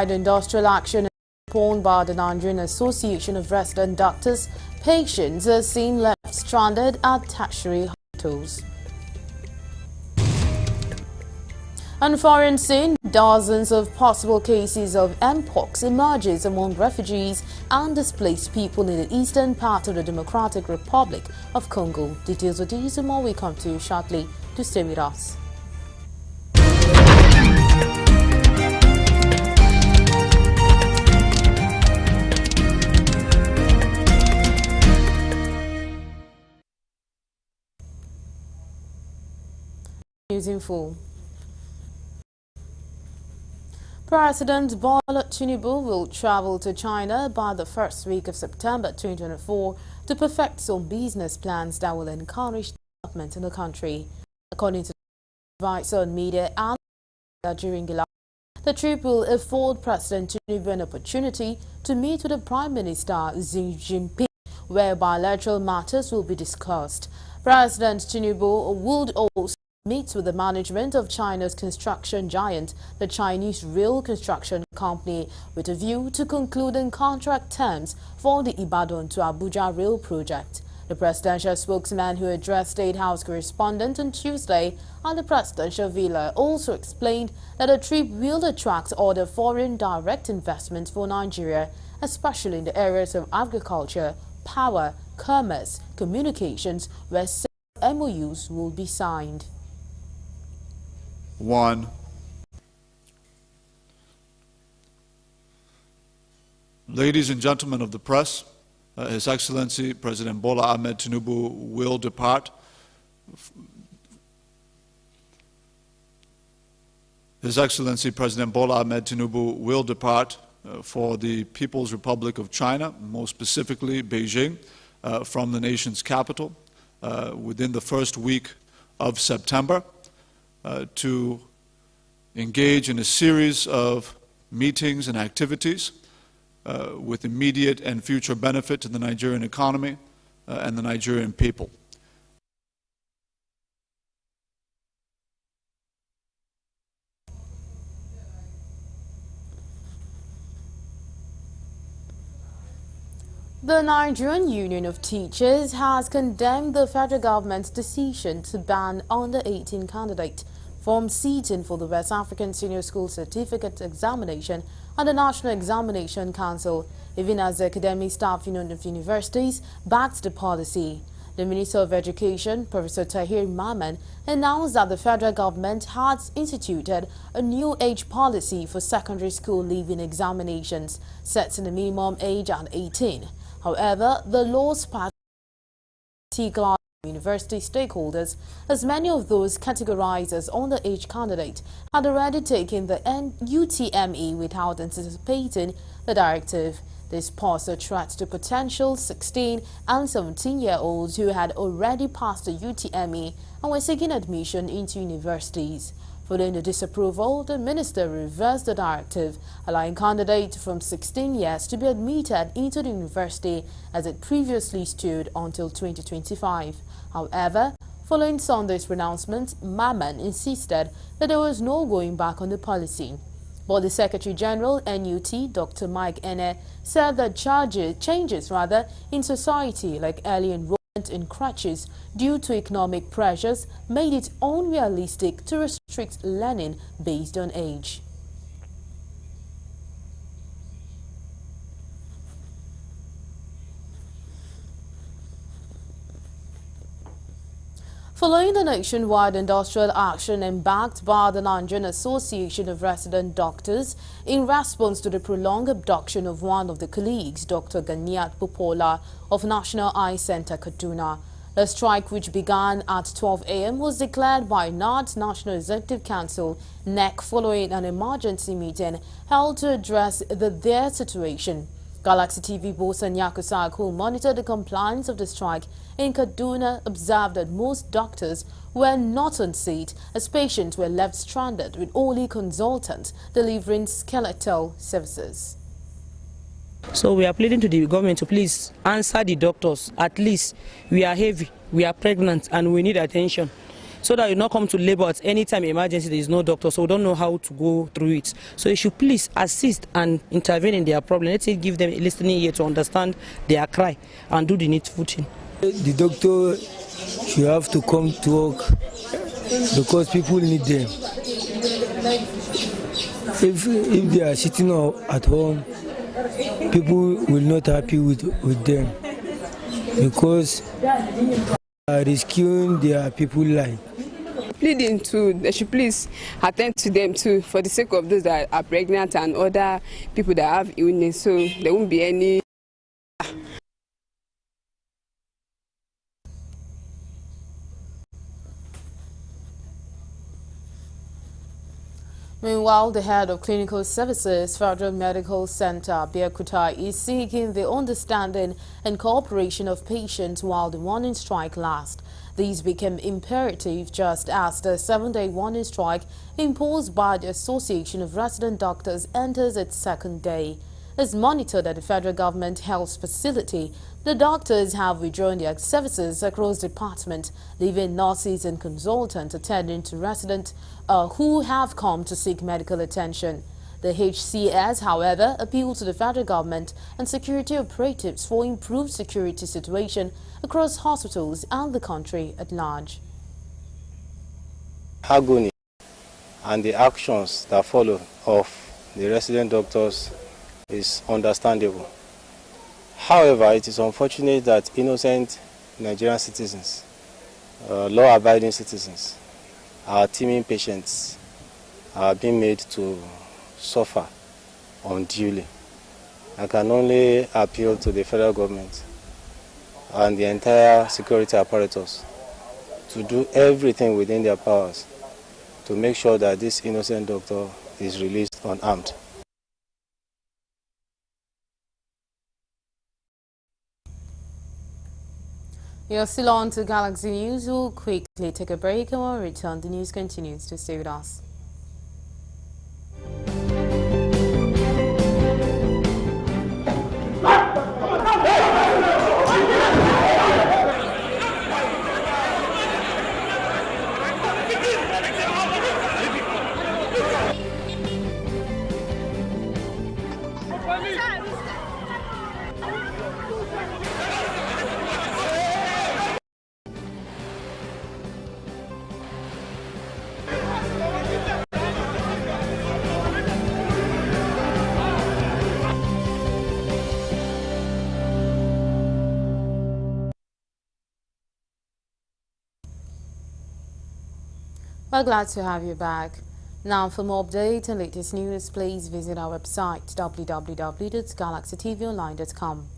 Industrial action pawned by the Nigerian Association of Resident Doctors. Patients are seen left stranded at tertiary hospitals. And foreign scene, dozens of possible cases of mpox emerges among refugees and displaced people in the eastern part of the Democratic Republic of Congo. Details of these and more we come to you shortly. To stay with us. News in full. President Bola Tinubu will travel to China by the first week of September 2024 to perfect some business plans that will encourage development in the country. According to advice on media and during the trip will afford President Tinubu an opportunity to meet with the Prime Minister Xi Jinping, where bilateral matters will be discussed. President Tinubu would also meets with the management of China's construction giant, the Chinese Rail Construction Company, with a view to concluding contract terms for the Ibadan to Abuja rail project. The presidential spokesman who addressed State House correspondent on Tuesday at the presidential villa also explained that the trip will attract other foreign direct investments for Nigeria, especially in the areas of agriculture, power, commerce, communications, where MOUs will be signed. One. Ladies and gentlemen of the press, His Excellency President Bola Ahmed Tinubu will depart. His Excellency President Bola Ahmed Tinubu will depart for the People's Republic of China, most specifically Beijing, from the nation's capital within the first week of September. To engage in a series of meetings and activities with immediate and future benefit to the Nigerian economy and the Nigerian people. The Nigerian Union of Teachers has condemned the federal government's decision to ban under-18 candidates from seating for the West African Senior School Certificate Examination and the National Examination Council, even as the Academic Staff Union of Universities backs the policy. The Minister of Education, Professor Tahir Mamman, announced that the federal government has instituted a new age policy for secondary school leaving examinations, setting the minimum age at 18. However, the law sparked university stakeholders, as many of those categorized as underage candidates had already taken the UTME without anticipating the directive. This posed a threat to potential 16 and 17-year-olds who had already passed the UTME and were seeking admission into universities. Following the disapproval, the minister reversed the directive, allowing candidates from 16 years to be admitted into the university as it previously stood until 2025. However, following Sunday's pronouncement, Mamman insisted that there was no going back on the policy. But the Secretary General, NUT, Dr. Mike Ene, said that changes in society like early enrollment in crèches due to economic pressures made it unrealistic to restrict learning based on age. Following the nationwide industrial action embarked by the Nigerian Association of Resident Doctors in response to the prolonged abduction of one of the colleagues, Dr. Ganiat Popola of National Eye Center, Kaduna, the strike, which began at 12 a.m., was declared by NAD's National Executive Council, NEC, following an emergency meeting held to address their situation. Galaxy TV boss Yakusak, who monitored the compliance of the strike in Kaduna, observed that most doctors were not on seat as patients were left stranded with only consultants delivering skeletal services. So we are pleading to the government to please answer the doctors. At least we are heavy, we are pregnant, and we need attention. so that you not come to labor at any time emergency. There is no doctor, so we don't know how to go through it. So you should please assist and intervene in their problem. Let's say give them a listening ear to understand their cry and do the needful thing. The doctor should have to come to work because people need them. If they are sitting at home, people will not happy with them because they are rescuing their people's life. Pleading too, they should please attend to them too, for the sake of those that are pregnant and other people that have illness, so there won't be any. Meanwhile, the head of Clinical Services, Federal Medical Center, Abeokuta, is seeking the understanding and cooperation of patients while the warning strike lasts. These became imperative just as the 7-day warning strike imposed by the Association of Resident Doctors enters its second day. As monitored at the federal government health facility, the doctors have withdrawn their services across departments, leaving nurses and consultants attending to residents who have come to seek medical attention. The HCS, however, appealed to the federal government and security operatives for improved security situation across hospitals and the country at large. Agony and the actions that follow of the resident doctors is understandable. However, it is unfortunate that innocent Nigerian citizens, law-abiding citizens, our teeming patients are being made to suffer unduly. I can only appeal to the federal government and the entire security apparatus to do everything within their powers to make sure that this innocent doctor is released unarmed. You're still on to Galaxy News. We'll quickly take a break and when we return, the news continues. To stay with us. We're glad to have you back. Now, for more updates and latest news, please visit our website www.galaxytvonline.com.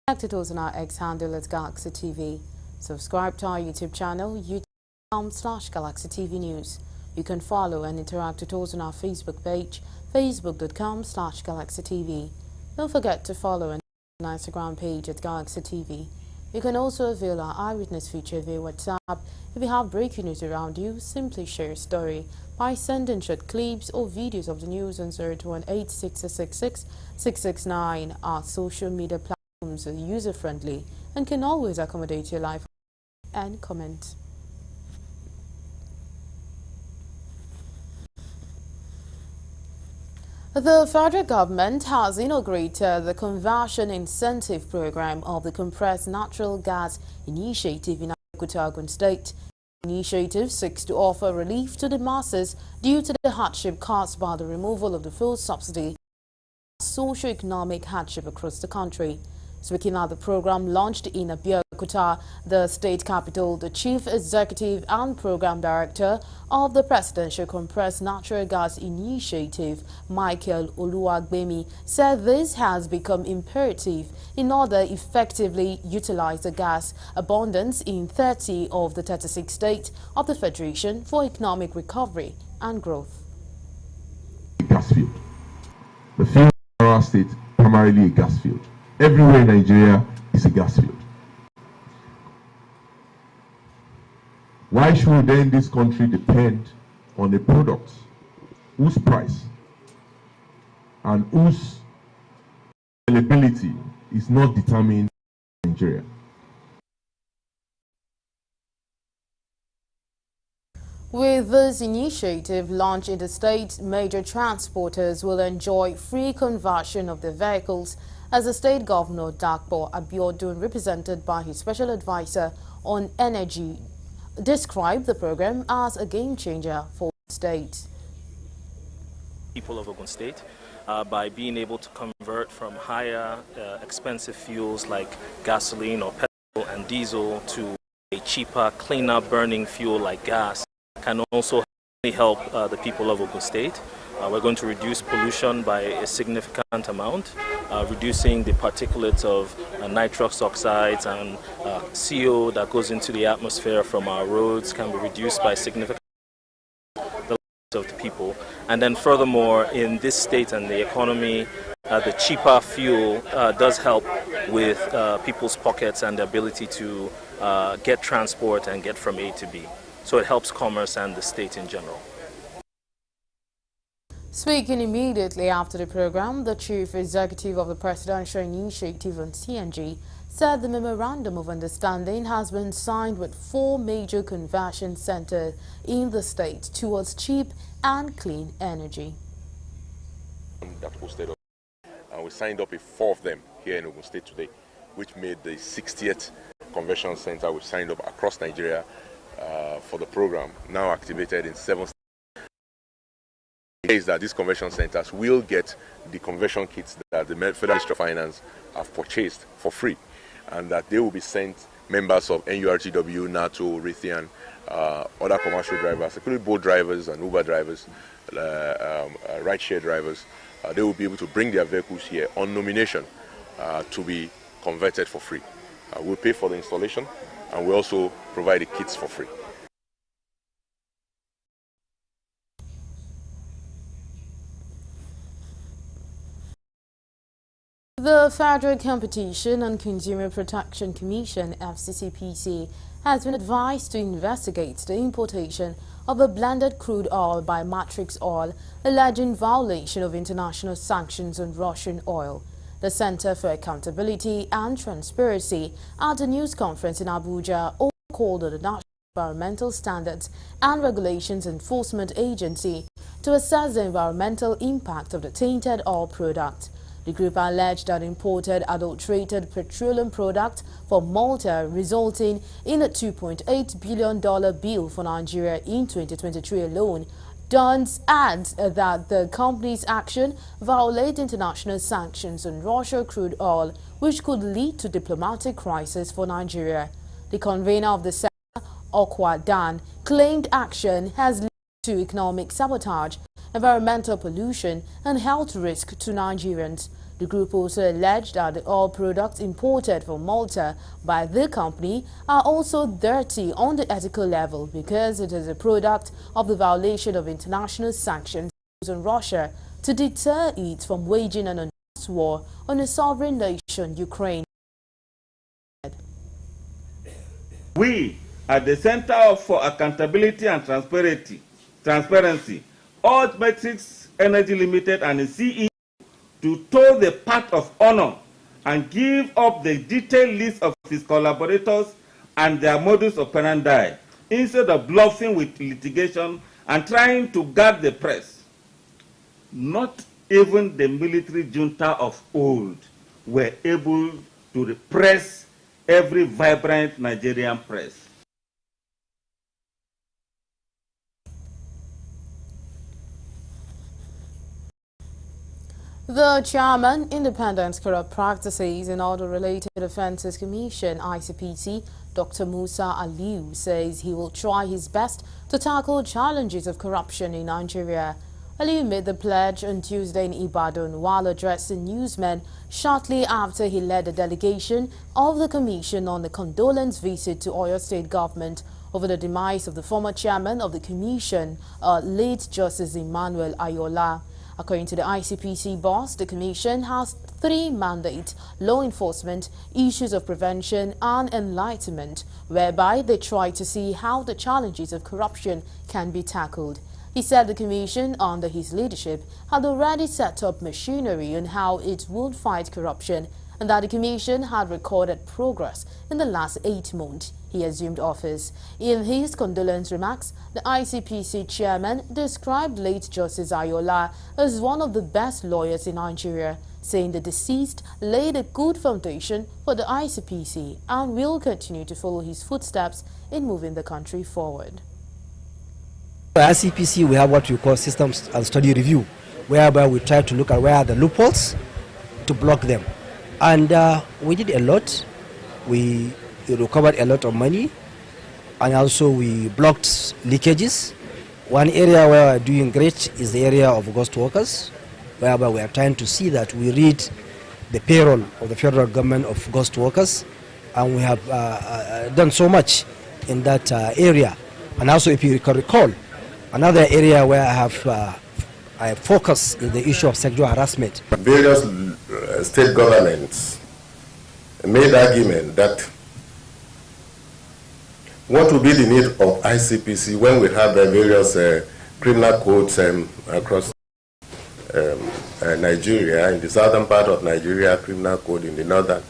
Connect to us on our X handle at Galaxy TV. Subscribe to our YouTube channel, youtube.com/GalaxyTVNews. You can follow and interact with us on our Facebook page, facebook.com/GalaxyTV. Don't forget to follow and our Instagram page at Galaxy TV. You can also avail our eyewitness feature via WhatsApp. If you have breaking news around you, simply share a story by sending short clips or videos of the news on 021-8666-669. Our social media platforms are user-friendly and can always accommodate your live and comment. The federal government has inaugurated the Conversion Incentive Program of the Compressed Natural Gas Initiative in Abeokuta State. The initiative seeks to offer relief to the masses due to the hardship caused by the removal of the fuel subsidy, socio-economic hardship across the country. Speaking at the program launched in Abeokuta, the state capital, the Chief Executive and Program Director of the Presidential Compressed Natural Gas Initiative, Michael Oluwagbemi, said this has become imperative in order to effectively utilize the gas abundance in 30 of the 36 states of the Federation for economic recovery and growth. Gas field. The field in our state primarily a gas field. Everywhere in Nigeria is a gas field. Why should then this country depend on a product whose price and whose availability is not determined in Nigeria? With this initiative launched in the state, major transporters will enjoy free conversion of their vehicles, as the state governor Dakpo Abiodun, represented by his special advisor on energy, described the program as a game changer for the state. People of Ogun State, by being able to convert from higher expensive fuels like gasoline or petrol and diesel to a cheaper, cleaner burning fuel like gas, can also help the people of Ogun State. We're going to reduce pollution by a significant amount, reducing the particulates of nitrous oxides and CO that goes into the atmosphere from our roads can be reduced by significant of the people. And then furthermore, in this state and the economy, the cheaper fuel does help with people's pockets and the ability to get transport and get from A to B. So it helps commerce and the state in general. Speaking immediately after the program, the chief executive of the Presidential Initiative on CNG said the memorandum of understanding has been signed with 4 major conversion centers in the state towards cheap and clean energy. That hosted us, and we signed up 4 of them here in Ogun State today, which made the 60th conversion center we signed up across Nigeria for the program, now activated in 7 states. Is that these conversion centers will get the conversion kits that the Federal Ministry of Finance have purchased for free, and that they will be sent members of NURTW, NATO, Raytheon, other commercial drivers, including boat drivers and Uber drivers, rideshare drivers. They will be able to bring their vehicles here on nomination to be converted for free. We'll pay for the installation, and we also provide the kits for free. The Federal Competition and Consumer Protection Commission, FCCPC, has been advised to investigate the importation of a blended crude oil by Matrix Oil, alleging violation of international sanctions on Russian oil. The Center for Accountability and Transparency at a news conference in Abuja also called on the National Environmental Standards and Regulations Enforcement Agency to assess the environmental impact of the tainted oil product. The group alleged that imported adulterated petroleum product from Malta, resulting in a $2.8 billion bill for Nigeria in 2023 alone. Duns adds that the company's action violates international sanctions on Russia crude oil, which could lead to diplomatic crisis for Nigeria. The convener of the center, Okwa Dan, claimed action has led to economic sabotage, environmental pollution, and health risk to Nigerians. The group also alleged that the oil products imported from Malta by the company are also dirty on the ethical level because it is a product of the violation of international sanctions on Russia to deter it from waging an unjust war on a sovereign nation, Ukraine. We, at the Center for Accountability and Transparency, urge Matrix Energy Limited and the CEO to toe the path of honor and give up the detailed list of his collaborators and their modus operandi, instead of bluffing with litigation and trying to guard the press. Not even the military junta of old were able to repress every vibrant Nigerian press. The chairman, Independent Corrupt Practices and Other Related Offences Commission, ICPC, Dr. Musa Aliu, says he will try his best to tackle challenges of corruption in Nigeria. Aliu made the pledge on Tuesday in Ibadan while addressing newsmen shortly after he led a delegation of the commission on a condolence visit to Oyo State government over the demise of the former chairman of the commission, late Justice Emmanuel Ayola. According to the ICPC boss, the commission has 3 mandates: law enforcement, issues of prevention, and enlightenment, whereby they try to see how the challenges of corruption can be tackled. He said the commission, under his leadership, had already set up machinery on how it would fight corruption, and that the commission had recorded progress in the last 8 months. He he assumed office. In his condolence remarks, the ICPC chairman described late Justice Ayola as one of the best lawyers in Nigeria, saying the deceased laid a good foundation for the ICPC and will continue to follow his footsteps in moving the country forward. At ICPC, we have what we call systems and study review, whereby we try to look at where are the loopholes to block them. And we did a lot. We recovered a lot of money, and also we blocked leakages. One area where we're doing great is the area of ghost workers, whereby we are trying to see that we read the payroll of the federal government of ghost workers, and we have done so much in that area. And also, if you can recall, another area where I focus is the issue of sexual harassment. Various state governments made argument that what will be the need of ICPC when we have various criminal codes across Nigeria. In the southern part of Nigeria, criminal code. In the northern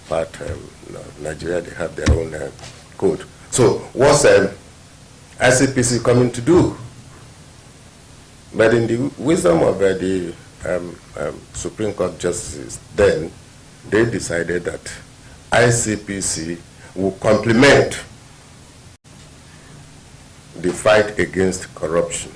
part of Nigeria, they have their own code. So what's ICPC coming to do? But in the wisdom of the Supreme Court justices, then they decided that ICPC will complement the fight against corruption.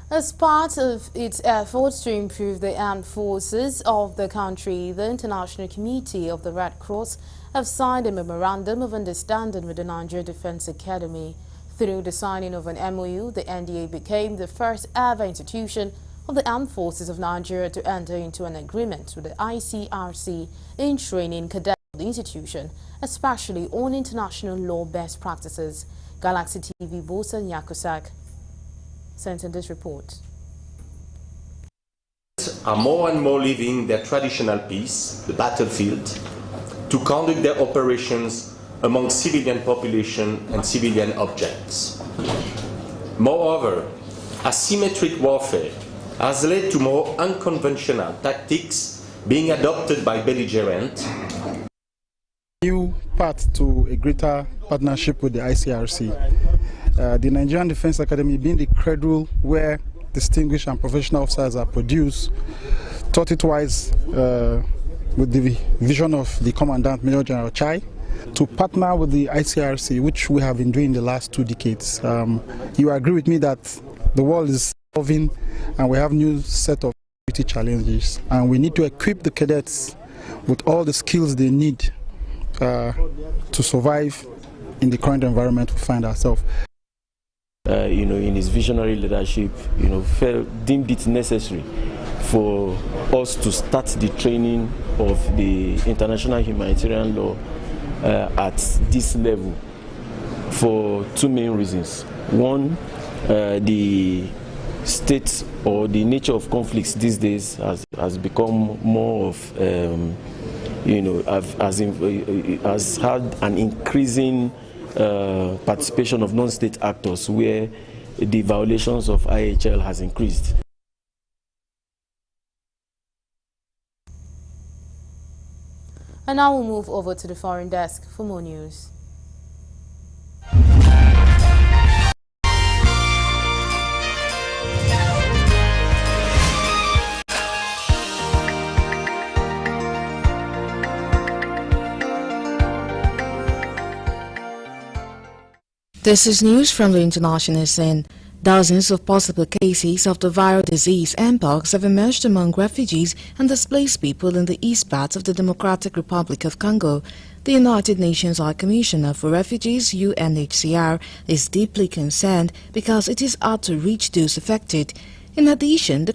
As part of its efforts to improve the armed forces of the country, the International Committee of the Red Cross have signed a memorandum of understanding with the Nigeria Defense Academy. Through the signing of an MOU, the NDA became the first ever institution of the Armed Forces of Nigeria to enter into an agreement with the ICRC in training cadets of the institution, especially on international law best practices. Galaxy TV Bosan Yakusak sent in this report. Are more and more leaving their traditional peace, the battlefield, to conduct their operations among civilian population and civilian objects. Moreover, asymmetric warfare has led to more unconventional tactics being adopted by belligerents. New path to a greater partnership with the ICRC. The Nigerian Defense Academy being the cradle where distinguished and professional officers are produced, thought it wise with the vision of the Commandant Major General Chai to partner with the ICRC, which we have been doing the last 2 decades. You agree with me that the world is evolving and we have new set of security challenges, and we need to equip the cadets with all the skills they need to survive in the current environment we find ourselves. In his visionary leadership, deemed it necessary for us to start the training of the international humanitarian law at this level for 2 main reasons. One, the state or the nature of conflicts these days has become more of, has had an increasing participation of non-state actors where the violations of IHL has increased. And now we'll move over to the foreign desk for more news. This is news from the international scene. Dozens of possible cases of the viral disease Mpox have emerged among refugees and displaced people in the east part of the Democratic Republic of Congo. The United Nations High Commissioner for Refugees, UNHCR, is deeply concerned because it is hard to reach those affected. In addition, the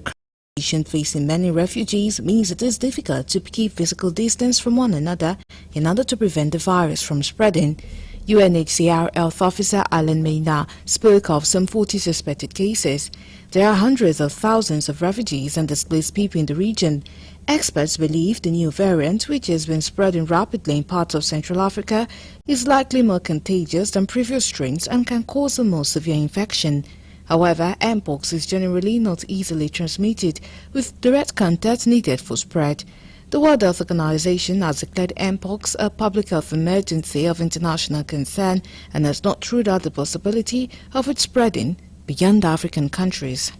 situation facing many refugees means it is difficult to keep physical distance from one another in order to prevent the virus from spreading. UNHCR Health Officer Alan Maina spoke of some 40 suspected cases. There are hundreds of thousands of refugees and displaced people in the region. Experts believe the new variant, which has been spreading rapidly in parts of Central Africa, is likely more contagious than previous strains and can cause a more severe infection. However, mpox is generally not easily transmitted, with direct contact needed for spread. The World Health Organization has declared mpox a public health emergency of international concern and has not ruled out the possibility of it spreading beyond African countries.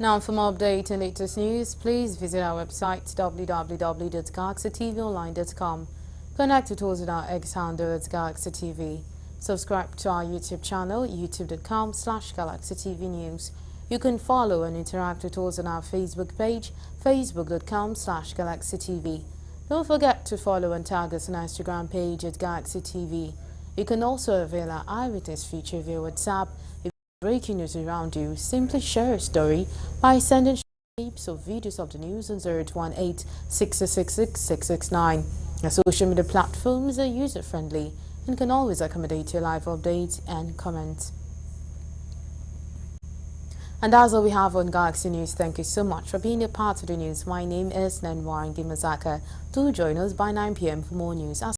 Now, for more updates and latest news, please visit our website www.galaxytvonline.com. Connect with us with our X handle at Galaxy TV. Subscribe to our YouTube channel, youtube.com/GalaxyTVNews. You can follow and interact with us on our Facebook page, facebook.com/GalaxyTV. Don't forget to follow and tag us on our Instagram page at Galaxy TV. You can also avail our Eyewitness feature via WhatsApp. If breaking news around you, simply share a story by sending clips or videos of the news on 0818-666-669. Our social media platforms are user-friendly and can always accommodate your live updates and comments. And that's all we have on Galaxy News. Thank you so much for being a part of the news. My name is Nenwarangi Mazaka. Do join us by 9 p.m. for more news.